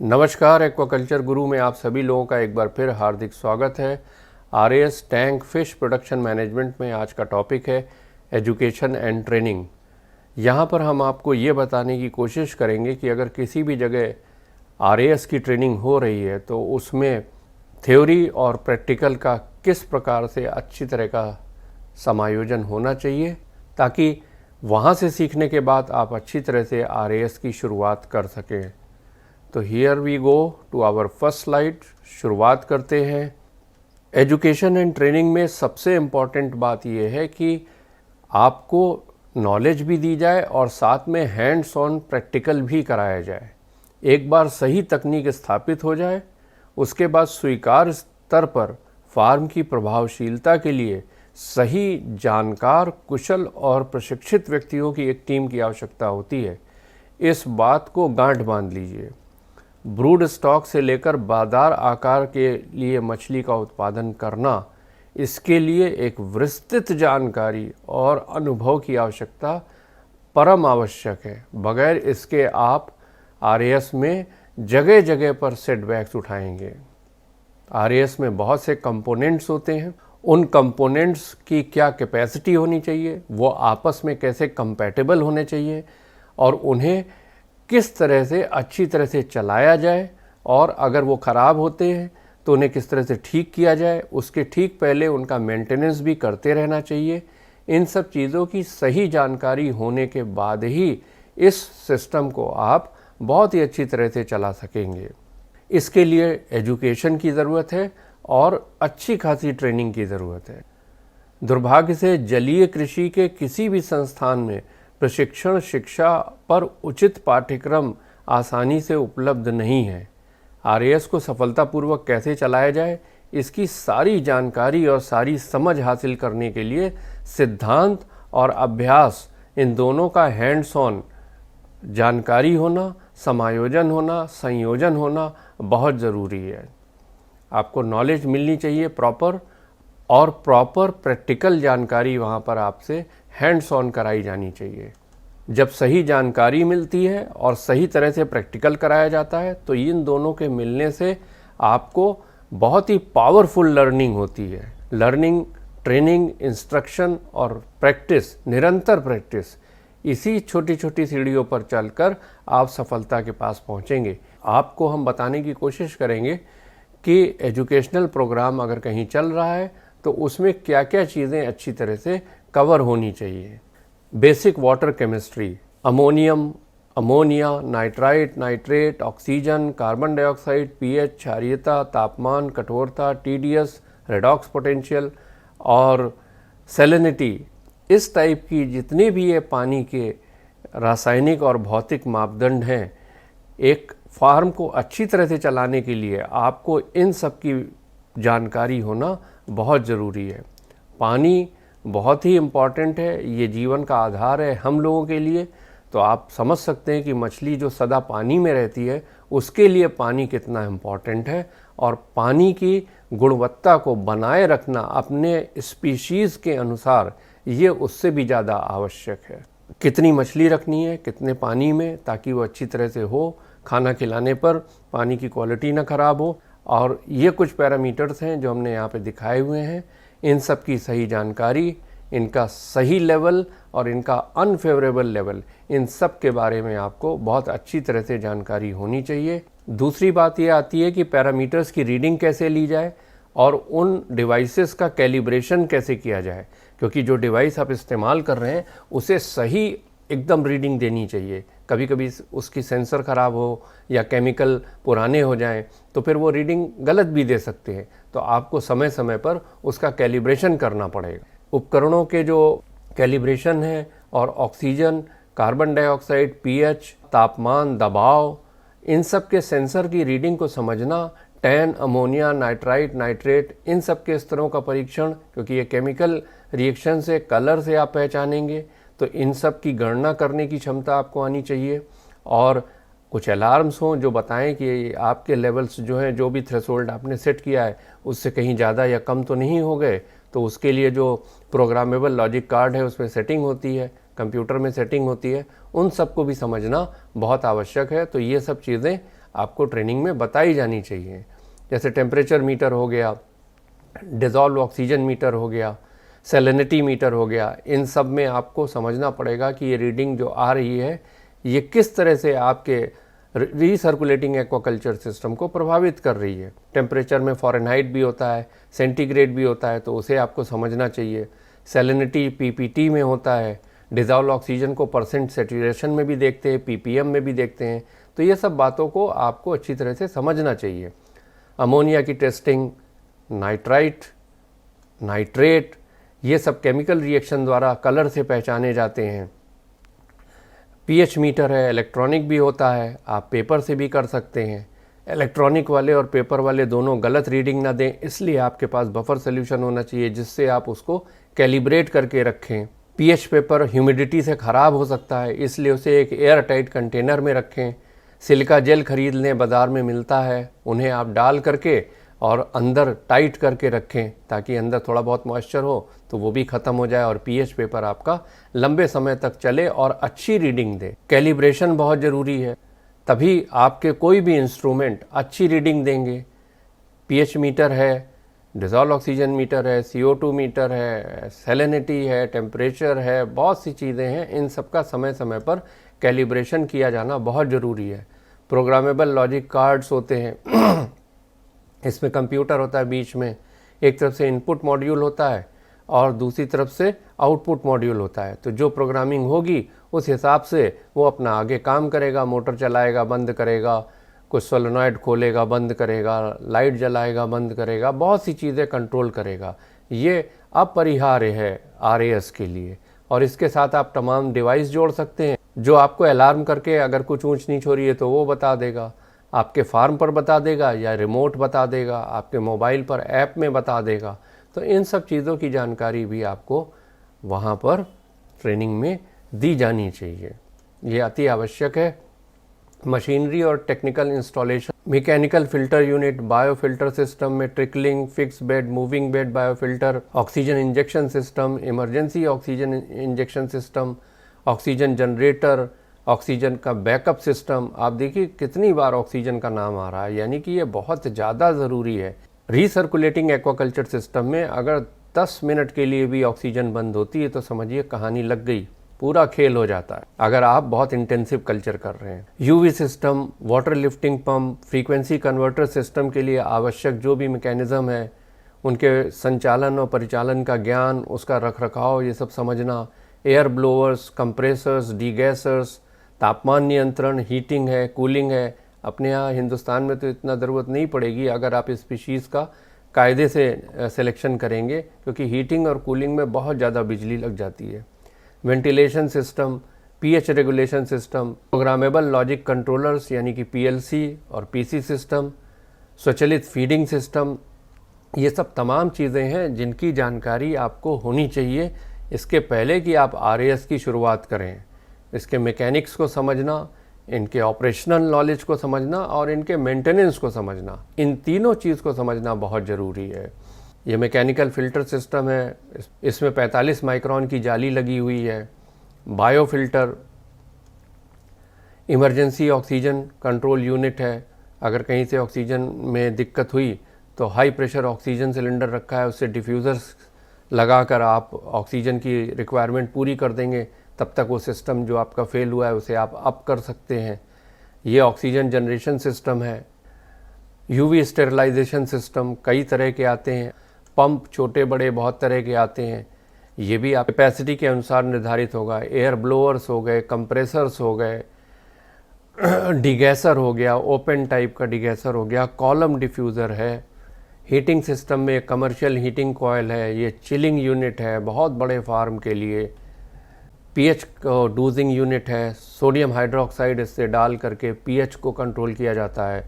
नमस्कार, एक्वाकल्चर गुरु में आप सभी लोगों का एक बार फिर हार्दिक स्वागत है। RAS tank fish production management में आज का टॉपिक है एजुकेशन एंड ट्रेनिंग। यहाँ पर हम आपको ये बताने की कोशिश करेंगे कि अगर किसी भी जगह आरएएस की ट्रेनिंग हो रही है तो उसमें थ्योरी और प्रैक्टिकल का किस प्रकार से अच्छी तरह का समायोजन होना चाहिए, ताकि वहाँ से सीखने के बाद आप अच्छी तरह से आरएएस की शुरुआत कर सकें। तो here we go to our first slide. शुरुआत करते हैं। एजुकेशन एंड ट्रेनिंग में सबसे इम्पॉर्टेंट बात यह है कि आपको नॉलेज भी दी जाए और साथ में हैंड्स ऑन प्रैक्टिकल भी कराया जाए। एक बार सही तकनीक स्थापित हो जाए, उसके बाद स्वीकार स्तर पर फार्म की प्रभावशीलता के लिए सही जानकार, कुशल और प्रशिक्षित व्यक्तियों की एक टीम की आवश्यकता होती है। इस बात को गांठ बांध लीजिए। ब्रूड स्टॉक से लेकर बाजार आकार के लिए मछली का उत्पादन करना, इसके लिए एक विस्तृत जानकारी और अनुभव की आवश्यकता परम आवश्यक है। बगैर इसके आप आरएएस में जगह जगह पर सेटबैक्स उठाएंगे। आरएएस में बहुत से कंपोनेंट्स होते हैं। उन कंपोनेंट्स की क्या कैपेसिटी होनी चाहिए, वो आपस में कैसे कंपैटिबल होने चाहिए और उन्हें किस तरह से अच्छी तरह से चलाया जाए, और अगर वो ख़राब होते हैं तो उन्हें किस तरह से ठीक किया जाए। उसके ठीक पहले उनका मेंटेनेंस भी करते रहना चाहिए। इन सब चीज़ों की सही जानकारी होने के बाद ही इस सिस्टम को आप बहुत ही अच्छी तरह से चला सकेंगे। इसके लिए एजुकेशन की ज़रूरत है और अच्छी खासी ट्रेनिंग की ज़रूरत है। दुर्भाग्य से जलीय कृषि के किसी भी संस्थान में प्रशिक्षण शिक्षा पर उचित पाठ्यक्रम आसानी से उपलब्ध नहीं है। आरएएस को सफलतापूर्वक कैसे चलाया जाए, इसकी सारी जानकारी और सारी समझ हासिल करने के लिए सिद्धांत और अभ्यास, इन दोनों का हैंड्स ऑन जानकारी होना, समायोजन होना, संयोजन होना बहुत ज़रूरी है। आपको नॉलेज मिलनी चाहिए प्रॉपर, और प्रॉपर प्रैक्टिकल जानकारी वहाँ पर आपसे हैंड्स ऑन कराई जानी चाहिए। जब सही जानकारी मिलती है और सही तरह से प्रैक्टिकल कराया जाता है तो इन दोनों के मिलने से आपको बहुत ही पावरफुल लर्निंग होती है। लर्निंग, ट्रेनिंग, इंस्ट्रक्शन और प्रैक्टिस, निरंतर प्रैक्टिस, इसी छोटी छोटी सीढ़ियों पर चलकर आप सफलता के पास पहुँचेंगे। आपको हम बताने की कोशिश करेंगे कि एजुकेशनल प्रोग्राम अगर कहीं चल रहा है तो उसमें क्या क्या चीज़ें अच्छी तरह से कवर होनी चाहिए। Basic water chemistry, ammonia, nitrite, nitrate, oxygen, carbon dioxide, pH, क्षारीयता, तापमान, कठोरता, टीडीएस, रेडॉक्स पोटेंशियल और सैलिनिटी, इस टाइप की जितने भी ये पानी के रासायनिक और भौतिक मापदंड हैं, एक फार्म को अच्छी तरह से चलाने के लिए आपको इन सब की जानकारी होना बहुत ज़रूरी है। पानी बहुत ही इम्पॉर्टेंट है, ये जीवन का आधार है हम लोगों के लिए। तो आप समझ सकते हैं कि मछली जो सदा पानी में रहती है उसके लिए पानी कितना इम्पॉर्टेंट है, और पानी की गुणवत्ता को बनाए रखना अपने स्पीशीज़ के अनुसार ये उससे भी ज़्यादा आवश्यक है। कितनी मछली रखनी है, कितने पानी में, ताकि वो अच्छी तरह से हो, खाना खिलाने पर पानी की क्वालिटी ना ख़राब हो। और ये कुछ पैरामीटर्स हैं जो हमने यहाँ पे दिखाए हुए हैं। इन सब की सही जानकारी, इनका सही लेवल और इनका अनफेवरेबल लेवल, इन सब के बारे में आपको बहुत अच्छी तरह से जानकारी होनी चाहिए। दूसरी बात ये आती है कि पैरामीटर्स की रीडिंग कैसे ली जाए और उन डिवाइसेस का कैलिब्रेशन कैसे किया जाए, क्योंकि जो डिवाइस आप इस्तेमाल कर रहे हैं उसे सही एकदम रीडिंग देनी चाहिए। कभी कभी उसकी सेंसर ख़राब हो या केमिकल पुराने हो जाएं तो फिर वो रीडिंग गलत भी दे सकते हैं। तो आपको समय समय पर उसका कैलिब्रेशन करना पड़ेगा। उपकरणों के जो कैलिब्रेशन है और ऑक्सीजन, कार्बन डाइऑक्साइड, पीएच, तापमान, दबाव, इन सब के सेंसर की रीडिंग को समझना, टैन, अमोनिया, नाइट्राइट, नाइट्रेट, इन सब के स्तरों का परीक्षण, क्योंकि ये केमिकल रिएक्शन से, कलर से आप पहचानेंगे, तो इन सब की गणना करने की क्षमता आपको आनी चाहिए। और कुछ अलार्म्स हों जो बताएं कि आपके लेवल्स जो हैं, जो भी थ्रेशोल्ड आपने सेट किया है उससे कहीं ज़्यादा या कम तो नहीं हो गए। तो उसके लिए जो प्रोग्रामेबल लॉजिक कार्ड है उसमें सेटिंग होती है, कंप्यूटर में सेटिंग होती है, उन सबको भी समझना बहुत आवश्यक है। तो ये सब चीज़ें आपको ट्रेनिंग में बताई जानी चाहिए। जैसे टेम्परेचर मीटर हो गया, डिज़ोल्व ऑक्सीजन मीटर हो गया, सैलिनिटी मीटर हो गया, इन सब में आपको समझना पड़ेगा कि ये रीडिंग जो आ रही है ये किस तरह से आपके रीसर्कुलेटिंग एक्वाकल्चर सिस्टम को प्रभावित कर रही है। टेम्परेचर में फ़ारेनहाइट भी होता है, सेंटीग्रेड भी होता है, तो उसे आपको समझना चाहिए। सैलिनिटी पीपीटी में होता है, डिज़ोल्व ऑक्सीजन को परसेंट सैचुरेशन में भी देखते हैं, पीपीएम में भी देखते हैं। तो ये सब बातों को आपको अच्छी तरह से समझना चाहिए। अमोनिया की टेस्टिंग, नाइट्राइट, नाइट्रेट, ये सब केमिकल रिएक्शन द्वारा कलर से पहचाने जाते हैं। पीएच मीटर है, इलेक्ट्रॉनिक भी होता है, आप पेपर से भी कर सकते हैं। इलेक्ट्रॉनिक वाले और पेपर वाले दोनों गलत रीडिंग ना दें, इसलिए आपके पास बफर सोल्यूशन होना चाहिए जिससे आप उसको कैलिब्रेट करके रखें। पीएच पेपर ह्यूमिडिटी से ख़राब हो सकता है, इसलिए उसे एक एयर टाइट कंटेनर में रखें। सिलिका जेल खरीद लें, बाज़ार में मिलता है, उन्हें आप डाल करके और अंदर टाइट करके रखें ताकि अंदर थोड़ा बहुत मॉइस्चर हो तो वो भी ख़त्म हो जाए और पीएच पेपर आपका लंबे समय तक चले और अच्छी रीडिंग दे। कैलिब्रेशन बहुत ज़रूरी है, तभी आपके कोई भी इंस्ट्रूमेंट अच्छी रीडिंग देंगे। पीएच मीटर है, डिज़ोल्व ऑक्सीजन मीटर है, CO2 मीटर है, सैलिनिटी है, टेम्परेचर है, बहुत सी चीज़ें हैं। इन सब का समय समय पर कैलिब्रेशन किया जाना बहुत ज़रूरी है। प्रोग्रामेबल लॉजिक कार्ड्स होते हैं इसमें कंप्यूटर होता है बीच में, एक तरफ से इनपुट मॉड्यूल होता है और दूसरी तरफ से आउटपुट मॉड्यूल होता है। तो जो प्रोग्रामिंग होगी उस हिसाब से वो अपना आगे काम करेगा, मोटर चलाएगा, बंद करेगा, कुछ सोलेनॉइड खोलेगा, बंद करेगा, लाइट जलाएगा, बंद करेगा, बहुत सी चीज़ें कंट्रोल करेगा। ये अपरिहार्य है RAS के लिए। और इसके साथ आप तमाम डिवाइस जोड़ सकते हैं जो आपको अलार्म करके अगर कुछ ऊंच नीच हो रही है तो वो बता देगा, आपके फार्म पर बता देगा या रिमोट बता देगा, आपके मोबाइल पर ऐप में बता देगा। तो इन सब चीज़ों की जानकारी भी आपको वहाँ पर ट्रेनिंग में दी जानी चाहिए, ये अति आवश्यक है। मशीनरी और technical installation, mechanical filter unit, biofilter system में trickling, fix bed, moving bed biofilter, oxygen injection system, emergency oxygen injection system, oxygen generator, oxygen का बैकअप सिस्टम। आप देखिए कितनी बार ऑक्सीजन का नाम आ रहा है, यानी कि ये बहुत ज़्यादा ज़रूरी है। रीसर्कुलेटिंग एक्वाकल्चर सिस्टम में अगर 10 मिनट के लिए भी ऑक्सीजन बंद होती है तो समझिए कहानी लग गई, पूरा खेल हो जाता है अगर आप बहुत इंटेंसिव कल्चर कर रहे हैं। UV system, water lifting pump, frequency converter system के लिए आवश्यक जो भी मैकेनिज़्म है उनके संचालन और परिचालन का ज्ञान, उसका रखरखाव, ये सब समझना। एयर ब्लोअर्स, कंप्रेसर्स, डीगैसर्स, तापमान नियंत्रण, हीटिंग है, कूलिंग है। अपने यहाँ हिंदुस्तान में तो इतना ज़रूरत नहीं पड़ेगी अगर आप स्पीशीज़ का कायदे से सिलेक्शन करेंगे, क्योंकि हीटिंग और कूलिंग में बहुत ज़्यादा बिजली लग जाती है। Ventilation system, pH regulation system, programmable logic controllers यानी कि PLC और PC सिस्टम, स्वचालित फीडिंग सिस्टम, ये सब तमाम चीज़ें हैं जिनकी जानकारी आपको होनी चाहिए इसके पहले कि आप RAS की शुरुआत करें। इसके मैकेनिक्स को समझना, इनके ऑपरेशनल नॉलेज को समझना और इनके मेंटेनेंस को समझना, इन तीनों चीज़ को समझना बहुत ज़रूरी है। ये मैकेनिकल फ़िल्टर सिस्टम है, इसमें 45 माइक्रोन की जाली लगी हुई है। Biofilter, emergency oxygen control unit है, अगर कहीं से ऑक्सीजन में दिक्कत हुई तो हाई प्रेशर ऑक्सीजन सिलेंडर रखा है, उससे डिफ्यूज़र्स लगाकर आप ऑक्सीजन की रिक्वायरमेंट पूरी कर देंगे, तब तक वो सिस्टम जो आपका फेल हुआ है उसे आप अप कर सकते हैं। ये ऑक्सीजन जनरेशन सिस्टम है। यूवी स्टेरिलाइजेशन सिस्टम कई तरह के आते हैं, पंप छोटे बड़े बहुत तरह के आते हैं, ये भी आप कैपेसिटी के अनुसार निर्धारित होगा। एयर ब्लोअर्स हो गए, कंप्रेसर्स हो गए, डिगैसर हो गया, ओपन टाइप का डिगैसर हो गया, कॉलम डिफ्यूज़र है। हीटिंग सिस्टम में कमर्शियल हीटिंग कॉयल है, ये चिलिंग यूनिट है बहुत बड़े फार्म के लिए। पीएच को डूजिंग यूनिट है, सोडियम हाइड्रोक्साइड इससे डाल करके पीएच को कंट्रोल किया जाता है।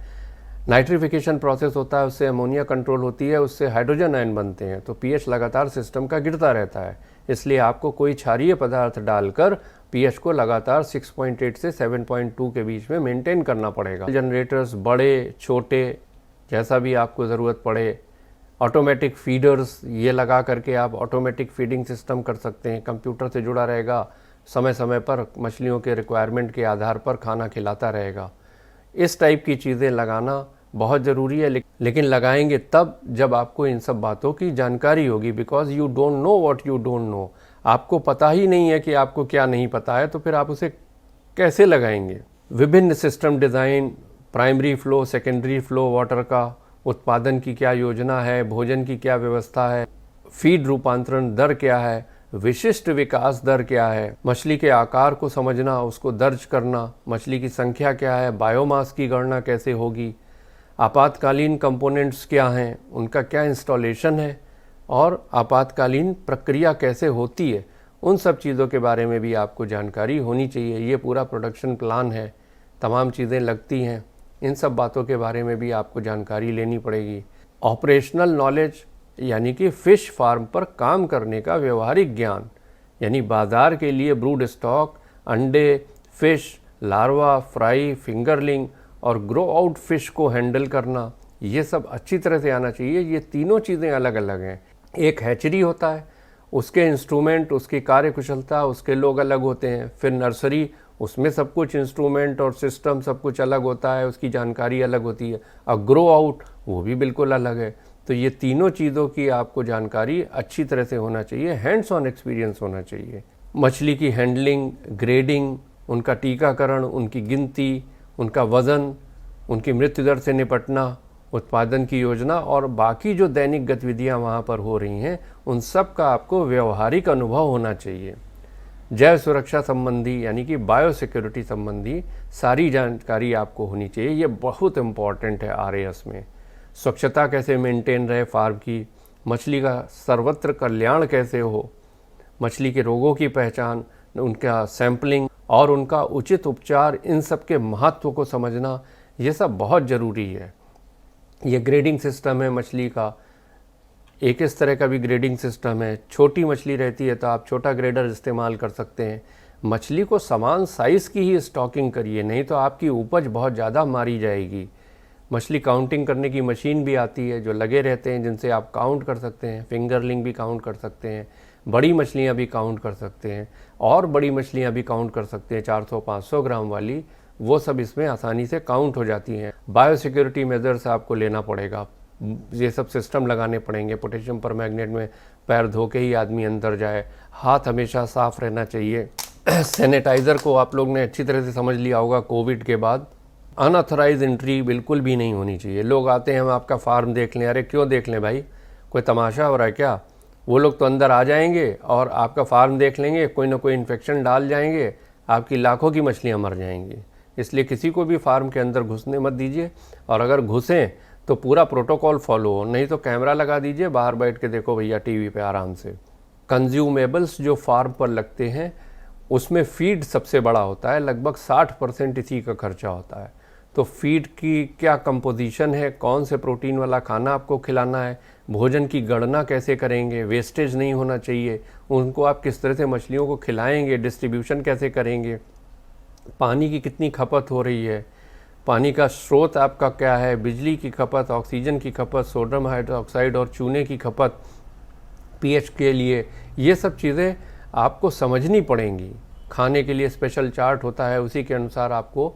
नाइट्रिफिकेशन प्रोसेस होता है, उससे अमोनिया कंट्रोल होती है, उससे हाइड्रोजन आयन बनते हैं, तो पीएच लगातार सिस्टम का गिरता रहता है। इसलिए आपको कोई क्षारीय पदार्थ डालकर पीएच को लगातार 6.8 से 7.2 के बीच में मेंटेन करना पड़ेगा। जनरेटर्स बड़े छोटे जैसा भी आपको ज़रूरत पड़े। ऑटोमेटिक फीडर्स, ये लगा करके आप ऑटोमेटिक फीडिंग सिस्टम कर सकते हैं, कंप्यूटर से जुड़ा रहेगा, समय समय पर मछलियों के रिक्वायरमेंट के आधार पर खाना खिलाता रहेगा। इस टाइप की चीज़ें लगाना बहुत ज़रूरी है, लेकिन लगाएंगे तब जब आपको इन सब बातों की जानकारी होगी, because you don't know what you don't know. आपको पता ही नहीं है कि आपको क्या नहीं पता है, तो फिर आप उसे कैसे लगाएंगे। विभिन्न system design, primary flow, secondary flow water का, उत्पादन की क्या योजना है, भोजन की क्या व्यवस्था है, फीड रूपांतरण दर क्या है, विशिष्ट विकास दर क्या है, मछली के आकार को समझना, उसको दर्ज करना, मछली की संख्या क्या है, बायोमास की गणना कैसे होगी, आपातकालीन कंपोनेंट्स क्या हैं, उनका क्या इंस्टॉलेशन है और आपातकालीन प्रक्रिया कैसे होती है, उन सब चीज़ों के बारे में भी आपको जानकारी होनी चाहिए। ये पूरा प्रोडक्शन प्लान है, तमाम चीज़ें लगती हैं, इन सब बातों के बारे में भी आपको जानकारी लेनी पड़ेगी। ऑपरेशनल नॉलेज यानी कि फ़िश फार्म पर काम करने का व्यवहारिक ज्ञान, यानी बाज़ार के लिए ब्रूड स्टॉक, अंडे, फ़िश, लार्वा, फ्राई, फिंगरलिंग और ग्रो आउट फ़िश को हैंडल करना, ये सब अच्छी तरह से आना चाहिए। ये तीनों चीज़ें अलग अलग हैं। एक हैचरी होता है, उसके इंस्ट्रूमेंट, उसकी कार्यकुशलता, उसके लोग अलग होते हैं। फिर नर्सरी, उसमें सब कुछ इंस्ट्रूमेंट और सिस्टम सब कुछ अलग होता है, उसकी जानकारी अलग होती है। और ग्रो आउट वो भी बिल्कुल अलग है। तो ये तीनों चीज़ों की आपको जानकारी अच्छी तरह से होना चाहिए, हैंड्स ऑन एक्सपीरियंस होना चाहिए। मछली की हैंडलिंग, ग्रेडिंग, उनका टीकाकरण, उनकी गिनती, उनका वज़न, उनकी मृत्यु दर से निपटना, उत्पादन की योजना और बाकी जो दैनिक गतिविधियां वहाँ पर हो रही हैं, उन सब का आपको व्यवहारिक अनुभव होना चाहिए। जैव सुरक्षा संबंधी यानी कि बायोसिक्योरिटी संबंधी सारी जानकारी आपको होनी चाहिए। ये बहुत इम्पॉर्टेंट है आरएएस में। स्वच्छता कैसे मेंटेन रहे फार्म की, मछली का सर्वत्र कल्याण कैसे हो, मछली के रोगों की पहचान, उनका सैंपलिंग और उनका उचित उपचार, इन सब के महत्व को समझना, ये सब बहुत ज़रूरी है। ये ग्रेडिंग सिस्टम है मछली का, एक इस तरह का भी ग्रेडिंग सिस्टम है। छोटी मछली रहती है तो आप छोटा ग्रेडर इस्तेमाल कर सकते हैं। मछली को समान साइज़ की ही स्टॉकिंग करिए, नहीं तो आपकी उपज बहुत ज़्यादा मारी जाएगी। मछली काउंटिंग करने की मशीन भी आती है जो लगे रहते हैं, जिनसे आप काउंट कर सकते हैं। फिंगरलिंग भी काउंट कर सकते हैं, बड़ी मछलियाँ भी काउंट कर सकते हैं और बड़ी मछलियाँ भी काउंट कर सकते हैं 400-500 ग्राम वाली, वो सब इसमें आसानी से काउंट हो जाती हैं। बायोसिक्योरिटी मेजर्स आपको लेना पड़ेगा, ये सब सिस्टम लगाने पड़ेंगे। पोटेशियम परमैंगनेट में पैर धो के ही आदमी अंदर जाए, हाथ हमेशा साफ़ रहना चाहिए। सैनिटाइज़र को आप लोग ने अच्छी तरह से समझ लिया होगा। कोविड के बाद अनऑथराइज एंट्री बिल्कुल भी नहीं होनी चाहिए। लोग आते हैं, हम आपका फार्म देख लें। अरे क्यों देख लें भाई, कोई तमाशा हो रहा है क्या? वो लोग तो अंदर आ जाएंगे और आपका फार्म देख लेंगे, कोई ना कोई इन्फेक्शन डाल जाएंगे, आपकी लाखों की मछलियाँ मर जाएंगी। इसलिए किसी को भी फार्म के अंदर घुसने मत दीजिए, और अगर घुसें तो पूरा प्रोटोकॉल फॉलो हो, नहीं तो कैमरा लगा दीजिए, बाहर बैठ के देखो भैया टीवी पे आराम से। कंज्यूमेबल्स जो फार्म पर लगते हैं उसमें फीड सबसे बड़ा होता है, लगभग 60% इसी का खर्चा होता है। तो फीड की क्या कंपोजिशन है, कौन से प्रोटीन वाला खाना आपको खिलाना है, भोजन की गणना कैसे करेंगे, वेस्टेज नहीं होना चाहिए, उनको आप किस तरह से मछलियों को खिलाएंगे, डिस्ट्रीब्यूशन कैसे करेंगे, पानी की कितनी खपत हो रही है, पानी का स्रोत आपका क्या है, बिजली की खपत, ऑक्सीजन की खपत, सोडियम हाइड्रोक्साइड और चूने की खपत पीएच के लिए, ये सब चीज़ें आपको समझनी पड़ेंगी। खाने के लिए स्पेशल चार्ट होता है, उसी के अनुसार आपको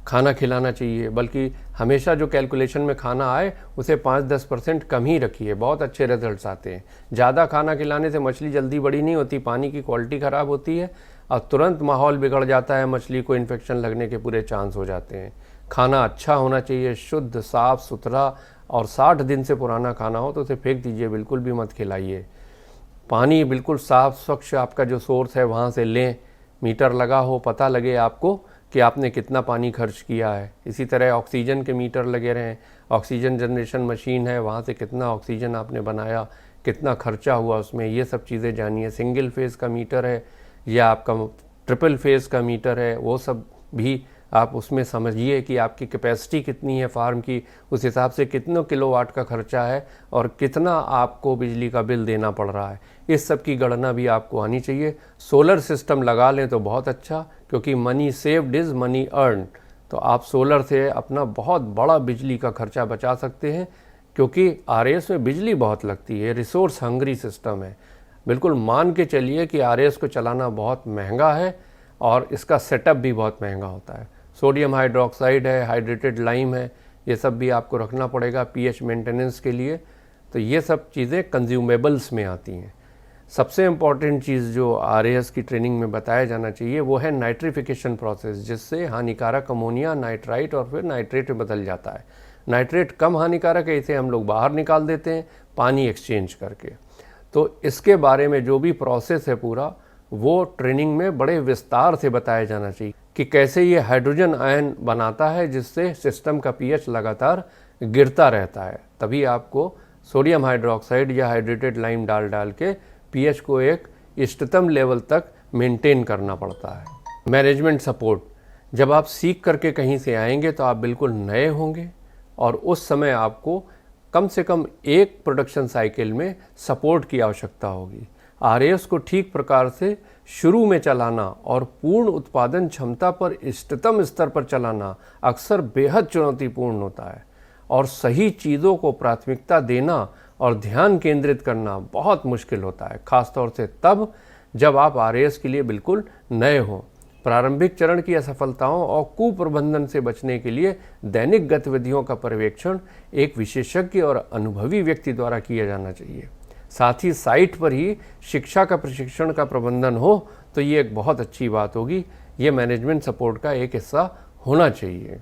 खाना खिलाना चाहिए। बल्कि हमेशा जो कैलकुलेशन में खाना आए उसे 5-10% कम ही रखिए, बहुत अच्छे रिजल्ट्स आते हैं। ज़्यादा खाना खिलाने से मछली जल्दी बड़ी नहीं होती, पानी की क्वालिटी ख़राब होती है और तुरंत माहौल बिगड़ जाता है, मछली को इन्फेक्शन लगने के पूरे चांस हो जाते हैं। खाना अच्छा होना चाहिए, शुद्ध, साफ़ सुथरा, और 60 दिन से पुराना खाना हो तो उसे फेंक दीजिए, बिल्कुल भी मत खिलाइए। पानी बिल्कुल साफ़ स्वच्छ आपका जो सोर्स है वहाँ से लें, मीटर लगा हो, पता लगे आपको कि आपने कितना पानी खर्च किया है। इसी तरह ऑक्सीजन के मीटर लगे रहें, ऑक्सीजन जनरेशन मशीन है, वहाँ से कितना ऑक्सीजन आपने बनाया, कितना खर्चा हुआ उसमें, ये सब चीज़ें जानिए। सिंगल फेज़ का मीटर है या आपका ट्रिपल फेज़ का मीटर है, वो सब भी आप उसमें समझिए कि आपकी कैपेसिटी कितनी है फार्म की, उस हिसाब से कितनों किलोवाट का खर्चा है और कितना आपको बिजली का बिल देना पड़ रहा है, इस सब की गणना भी आपको आनी चाहिए। सोलर सिस्टम लगा लें तो बहुत अच्छा, क्योंकि money saved is money earn. तो आप सोलर से अपना बहुत बड़ा बिजली का खर्चा बचा सकते हैं, क्योंकि आरएएस में बिजली बहुत लगती है, रिसोर्स हंग्री सिस्टम है। बिल्कुल मान के चलिए कि आरएएस को चलाना बहुत महंगा है और इसका सेटअप भी बहुत महंगा होता है। सोडियम हाइड्रोक्साइड है, हाइड्रेटेड लाइम है, ये सब भी आपको रखना पड़ेगा पीएच मेंटेनेंस के लिए। तो ये सब चीज़ें कंज्यूमेबल्स में आती हैं। सबसे इम्पॉर्टेंट चीज़ जो आरएएस की ट्रेनिंग में बताया जाना चाहिए वो है नाइट्रिफिकेशन प्रोसेस, जिससे हानिकारक अमोनिया नाइट्राइट और फिर नाइट्रेट में बदल जाता है। नाइट्रेट कम हानिकारक है, इसे हम लोग बाहर निकाल देते हैं पानी एक्सचेंज करके। तो इसके बारे में जो भी प्रोसेस है पूरा, वो ट्रेनिंग में बड़े विस्तार से बताया जाना चाहिए कि कैसे ये हाइड्रोजन आयन बनाता है, जिससे सिस्टम का पीएच लगातार गिरता रहता है। तभी आपको सोडियम हाइड्रोक्साइड या हाइड्रेटेड लाइम डाल डाल के पीएच को एक इष्टतम लेवल तक मेंटेन करना पड़ता है। मैनेजमेंट सपोर्ट, जब आप सीख करके कहीं से आएंगे तो आप बिल्कुल नए होंगे और उस समय आपको कम से कम एक प्रोडक्शन साइकिल में सपोर्ट की आवश्यकता होगी। आरएएस को ठीक प्रकार से शुरू में चलाना और पूर्ण उत्पादन क्षमता पर इष्टतम स्तर पर चलाना अक्सर बेहद चुनौतीपूर्ण होता है और सही चीज़ों को प्राथमिकता देना और ध्यान केंद्रित करना बहुत मुश्किल होता है, खासतौर से तब जब आप आरएएस के लिए बिल्कुल नए हों। प्रारंभिक चरण की असफलताओं और कुप्रबंधन से बचने के लिए दैनिक गतिविधियों का पर्यवेक्षण एक विशेषज्ञ और अनुभवी व्यक्ति द्वारा किया जाना चाहिए। साथ ही साइट पर ही शिक्षा का प्रशिक्षण का प्रबंधन हो तो ये एक बहुत अच्छी बात होगी। ये मैनेजमेंट सपोर्ट का एक हिस्सा होना चाहिए।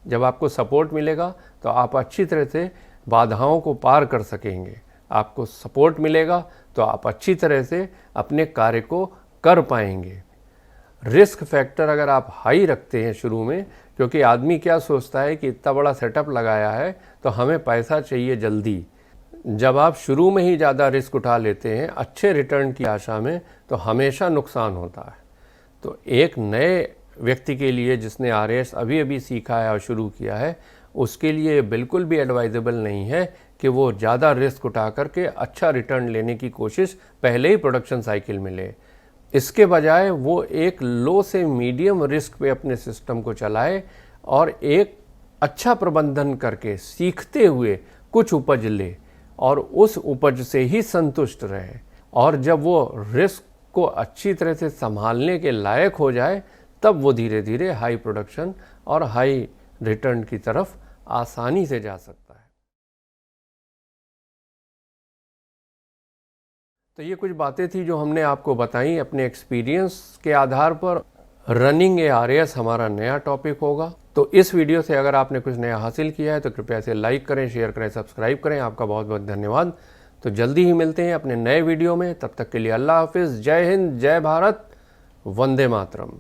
जब आपको सपोर्ट मिलेगा तो आप अच्छी तरह से बाधाओं को पार कर सकेंगे। आपको सपोर्ट मिलेगा तो आप अच्छी तरह से अपने कार्य को कर पाएंगे। रिस्क फैक्टर अगर आप हाई रखते हैं शुरू में, क्योंकि आदमी क्या सोचता है कि इतना बड़ा सेटअप लगाया है तो हमें पैसा चाहिए जल्दी। जब आप शुरू में ही ज़्यादा रिस्क उठा लेते हैं अच्छे रिटर्न की आशा में, तो हमेशा नुकसान होता है। तो एक नए व्यक्ति के लिए जिसने आरएएस अभी अभी सीखा है और शुरू किया है, उसके लिए बिल्कुल भी एडवाइजेबल नहीं है कि वो ज़्यादा रिस्क उठा करके अच्छा रिटर्न लेने की कोशिश पहले ही प्रोडक्शन साइकिल में ले। इसके बजाय वो एक लो से मीडियम रिस्क पे अपने सिस्टम को चलाए और एक अच्छा प्रबंधन करके सीखते हुए कुछ उपज ले और उस उपज से ही संतुष्ट रहे। और जब वो रिस्क को अच्छी तरह से संभालने के लायक हो जाए, तब वो धीरे धीरे हाई प्रोडक्शन और हाई रिटर्न की तरफ आसानी से जा सकता है। तो ये कुछ बातें थी जो हमने आपको बताई अपने एक्सपीरियंस के आधार पर। रनिंग ए आरएएस हमारा नया टॉपिक होगा। तो इस वीडियो से अगर आपने कुछ नया हासिल किया है तो कृपया इसे लाइक करें, शेयर करें, सब्सक्राइब करें। आपका बहुत बहुत धन्यवाद। तो जल्दी ही मिलते हैं अपने नए वीडियो में। तब तक के लिए अल्लाह हाफिज़। जय हिंद, जय भारत, वंदे मातरम।